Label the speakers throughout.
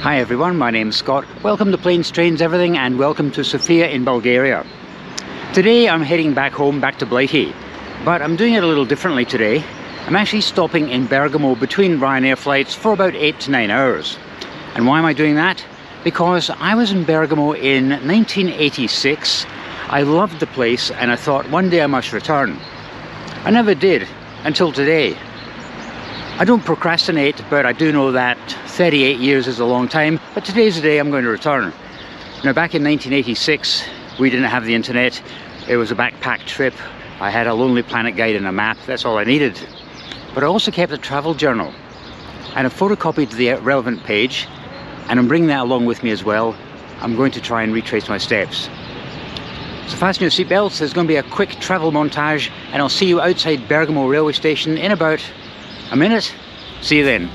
Speaker 1: Hi everyone, my name's Scott. Welcome to Planes, Trains, Everything, and welcome to Sofia in Bulgaria. Today I'm heading back home, back to Blighty, but I'm doing it a little differently today. I'm actually stopping in Bergamo between Ryanair flights for about 8 to 9 hours. And why am I doing that? Because I was in Bergamo in 1986. I loved the place and I thought one day I must return. I never did until today. I don't procrastinate, but I do know that 38 years is a long time, but today's the day I'm going to return. Now, back in 1986, we didn't have the internet. It was a backpack trip. I had a Lonely Planet guide and a map. That's all I needed. But I also kept a travel journal, and I photocopied the relevant page, and I'm bringing that along with me as well. I'm going to try and retrace my steps. So fasten your seatbelts. There's going to be a quick travel montage, and I'll see you outside Bergamo railway station in about a minute. See you then.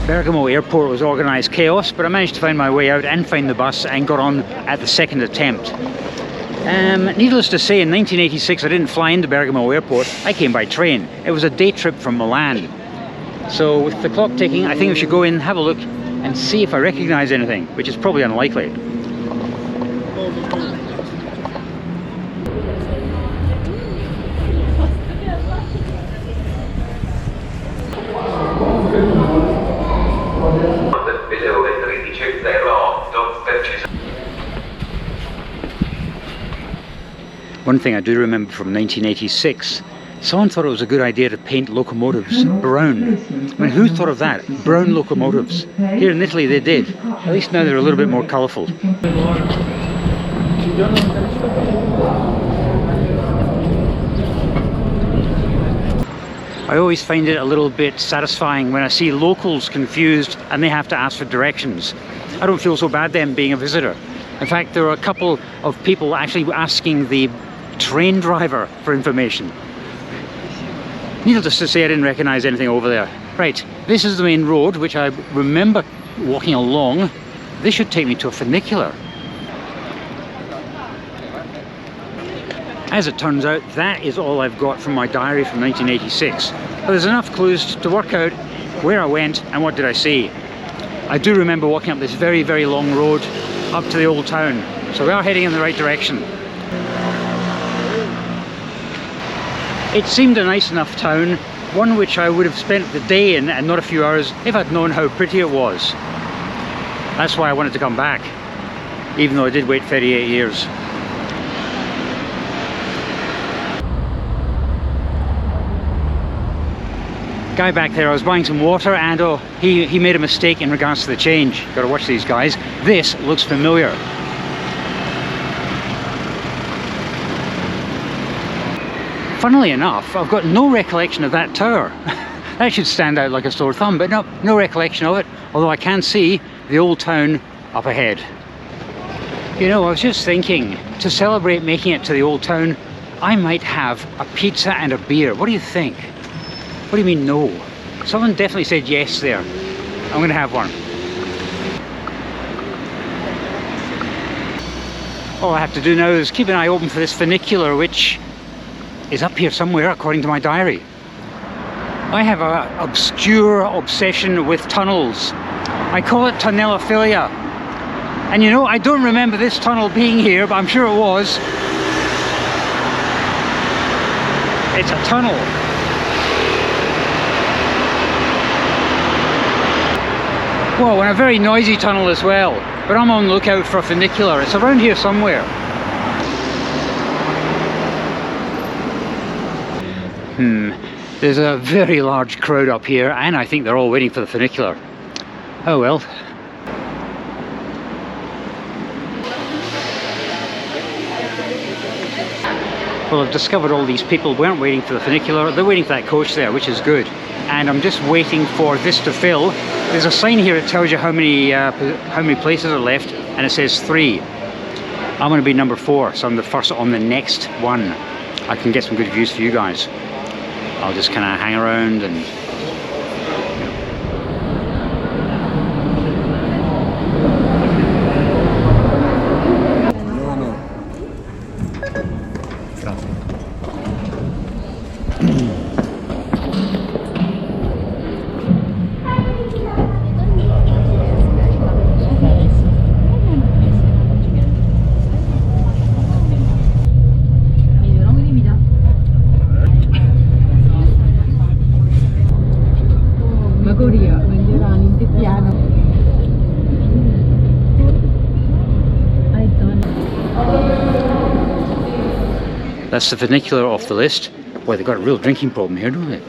Speaker 1: Bergamo airport was organised chaos, but I managed to find my way out and find the bus and got on at the second attempt. Needless to say, in 1986 I didn't fly into Bergamo airport, I came by train. It was a day trip from Milan. So with the clock ticking, I think we should go in, have a look and see if I recognise anything, which is probably unlikely. One thing I do remember from 1986, someone thought it was a good idea to paint locomotives brown. I mean, who thought of that? Brown locomotives. Here in Italy they did. At least now they're a little bit more colourful. I always find it a little bit satisfying when I see locals confused and they have to ask for directions. I don't feel so bad then being a visitor. In fact, there are a couple of people actually asking the train driver for information. Needless to say, I didn't recognise anything over there. Right, this is the main road, which I remember walking along. This should take me to a funicular. As it turns out, that is all I've got from my diary from 1986. But there's enough clues to work out where I went and what did I see. I do remember walking up this very, very long road up to the old town. So we are heading in the right direction. It seemed a nice enough town, one which I would have spent the day in and not a few hours if I'd known how pretty it was. That's why I wanted to come back, even though I did wait 38 years. Guy back there, I was buying some water and oh, he made a mistake in regards to the change. Gotta watch these guys. This looks familiar. Funnily enough, I've got no recollection of that tower. That should stand out like a sore thumb, but no recollection of it, although I can see the old town up ahead. You know, I was just thinking, to celebrate making it to the old town, I might have a pizza and a beer. What do you think? What do you mean no? Someone definitely said yes there. I'm going to have one. All I have to do now is keep an eye open for this funicular, which is up here somewhere according to my diary. I have an obscure obsession with tunnels. I call it tunnelophilia. And you know, I don't remember this tunnel being here, but I'm sure it was. It's a tunnel. Whoa, and a very noisy tunnel as well. But I'm on the lookout for a funicular. It's around here somewhere. There's a very large crowd up here, and I think they're all waiting for the funicular. Oh well. Well, I've discovered all these people weren't waiting for the funicular, they're waiting for that coach there, which is good. And I'm just waiting for this to fill. There's a sign here that tells you how many places are left, and it says 3. I'm going to be number 4, so I'm the first on the next one. I can get some good views for you guys. I'll just kind of hang around and... That's the funicular off the list. Boy, they've got a real drinking problem here, don't they?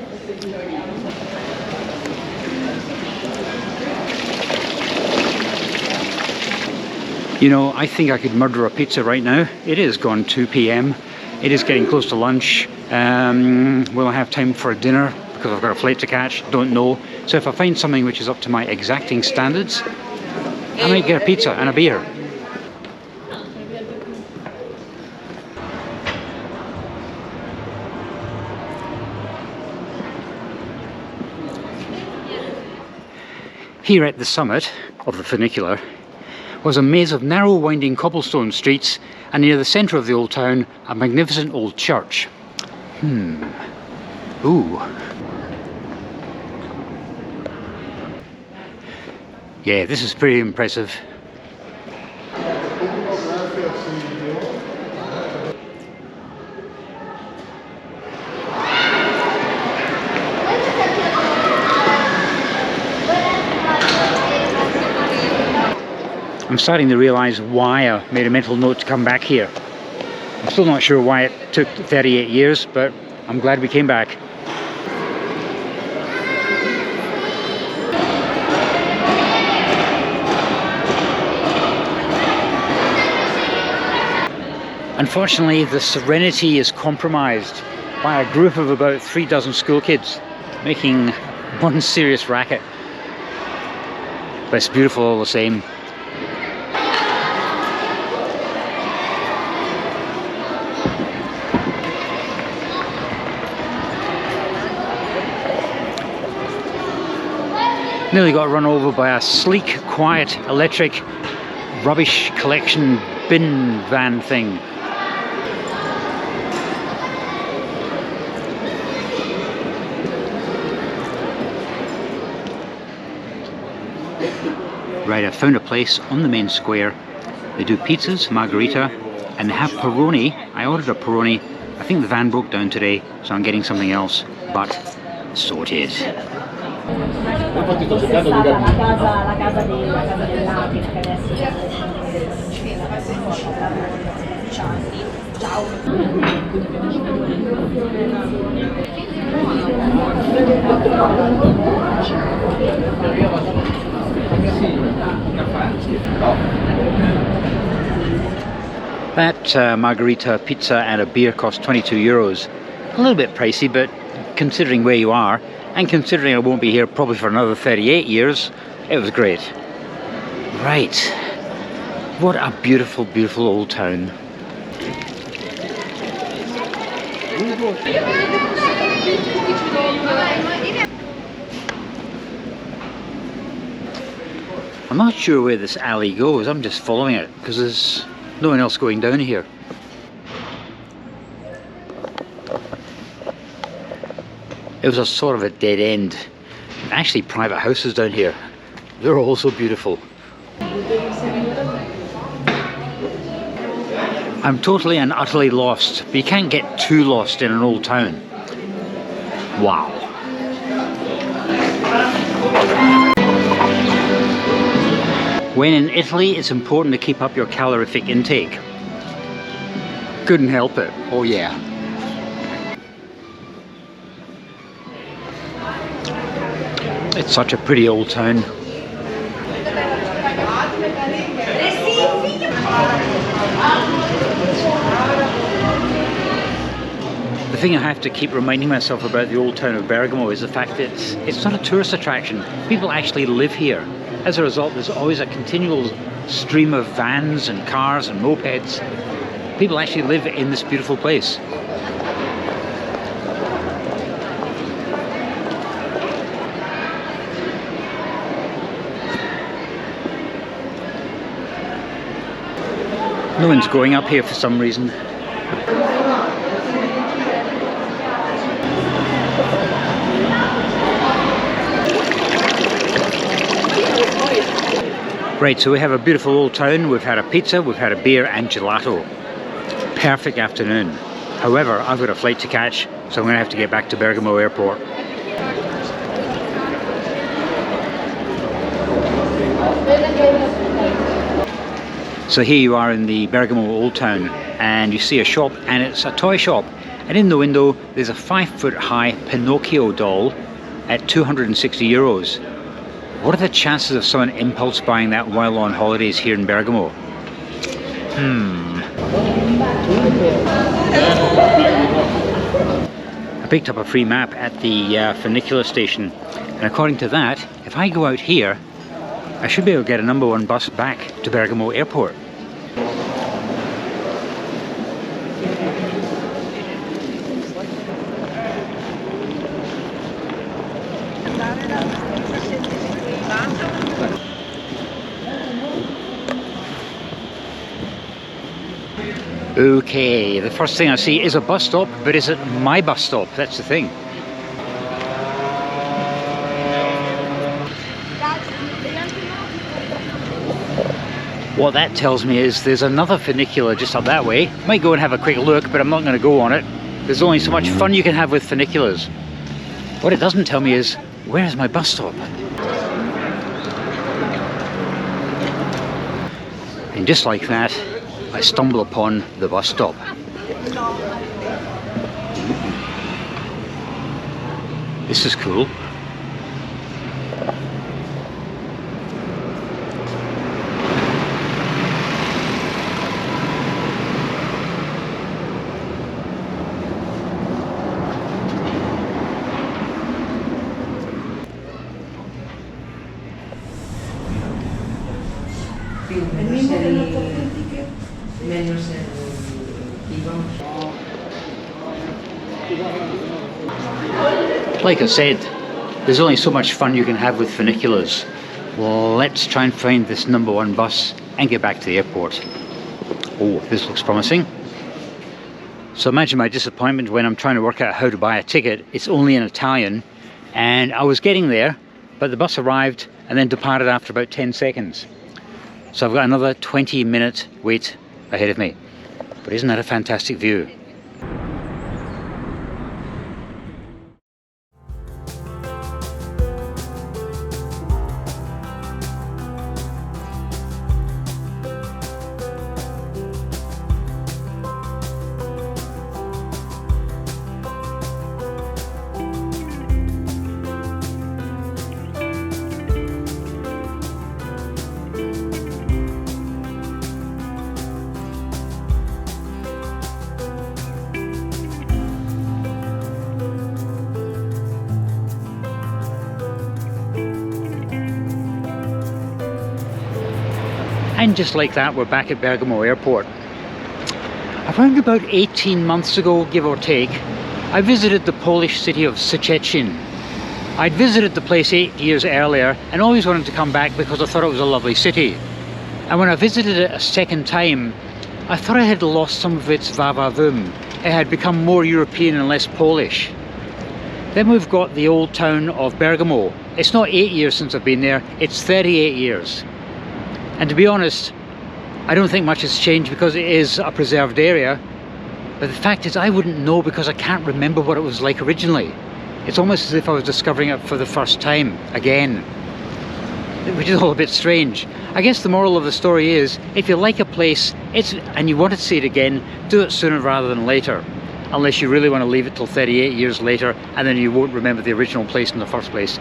Speaker 1: You know, I think I could murder a pizza right now. It is gone 2 p.m. It is getting close to lunch. Will I have time for a dinner? Because I've got a flight to catch, don't know. So if I find something which is up to my exacting standards, I might get a pizza and a beer. Here at the summit of the funicular was a maze of narrow winding cobblestone streets, and near the centre of the old town a magnificent old church. Ooh. Yeah, this is pretty impressive. I'm starting to realise why I made a mental note to come back here. I'm still not sure why it took 38 years, but I'm glad we came back. Unfortunately, the serenity is compromised by a group of about 3 dozen school kids making one serious racket. But it's beautiful all the same. Nearly got run over by a sleek, quiet, electric rubbish collection bin van thing. Right, I found a place on the main square. They do pizzas, margarita, and they have Peroni. I ordered a Peroni. I think the van broke down today, so I'm getting something else, but sorted. That margarita, pizza and a beer cost 22 euros. A little bit pricey, but considering where you are, and considering I won't be here probably for another 38 years, it was great. Right, what a beautiful, beautiful old town. I'm not sure where this alley goes, I'm just following it because there's no one else going down here. It was a sort of a dead end. Actually, private houses down here. They're also beautiful. I'm totally and utterly lost, but you can't get too lost in an old town. Wow. When in Italy, it's important to keep up your calorific intake. Couldn't help it, oh yeah. It's such a pretty old town. The thing I have to keep reminding myself about the old town of Bergamo is the fact that it's not a tourist attraction. People actually live here. As a result, there's always a continual stream of vans and cars and mopeds. People actually live in this beautiful place. No one's going up here for some reason. Right, so we have a beautiful old town, we've had a pizza, we've had a beer and gelato. Perfect afternoon. However, I've got a flight to catch, so I'm going to have to get back to Bergamo airport. So here you are in the Bergamo Old Town, and you see a shop, and it's a toy shop. And in the window, there's a 5-foot high Pinocchio doll at 260 euros. What are the chances of someone impulse buying that while on holidays here in Bergamo? I picked up a free map at the funicular station, and according to that, if I go out here, I should be able to get a number 1 bus back to Bergamo airport. Okay, the first thing I see is a bus stop, but is it my bus stop? That's the thing. What that tells me is there's another funicular just up that way. Might go and have a quick look, but I'm not going to go on it. There's only so much fun you can have with funiculars. What it doesn't tell me is, where is my bus stop? And just like that, I stumble upon the bus stop. This is cool. Like I said, there's only so much fun you can have with funiculars. Well, let's try and find this number 1 bus and get back to the airport. Oh, this looks promising. So imagine my disappointment when I'm trying to work out how to buy a ticket. It's only in Italian, and I was getting there, but the bus arrived and then departed after about 10 seconds. So I've got another 20-minute wait ahead of me. But isn't that a fantastic view? And just like that, we're back at Bergamo airport. Around about 18 months ago, give or take, I visited the Polish city of Szczecin. I'd visited the place 8 years earlier and always wanted to come back because I thought it was a lovely city. And when I visited it a second time, I thought I had lost some of its va-va-voom. It had become more European and less Polish. Then we've got the old town of Bergamo. It's not 8 years since I've been there, it's 38 years. And to be honest, I don't think much has changed because it is a preserved area. But the fact is, I wouldn't know because I can't remember what it was like originally. It's almost as if I was discovering it for the first time again, which is all a bit strange. I guess the moral of the story is, if you like a place and you want to see it again, do it sooner rather than later. Unless you really want to leave it till 38 years later, and then you won't remember the original place in the first place.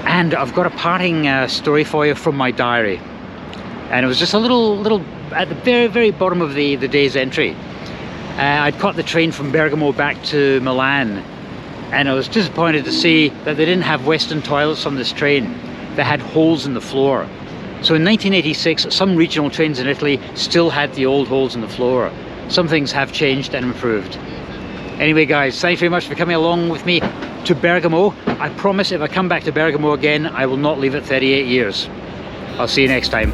Speaker 1: And I've got a parting story for you from my diary. And it was just a little at the very bottom of the day's entry. I'd caught the train from Bergamo back to Milan, and I was disappointed to see that they didn't have Western toilets on this train. They had holes in the floor. So in 1986, some regional trains in Italy still had the old holes in the floor. Some things have changed and improved. Anyway guys, thanks very much for coming along with me to Bergamo. I promise if I come back to Bergamo again, I will not leave it 38 years. I'll see you next time.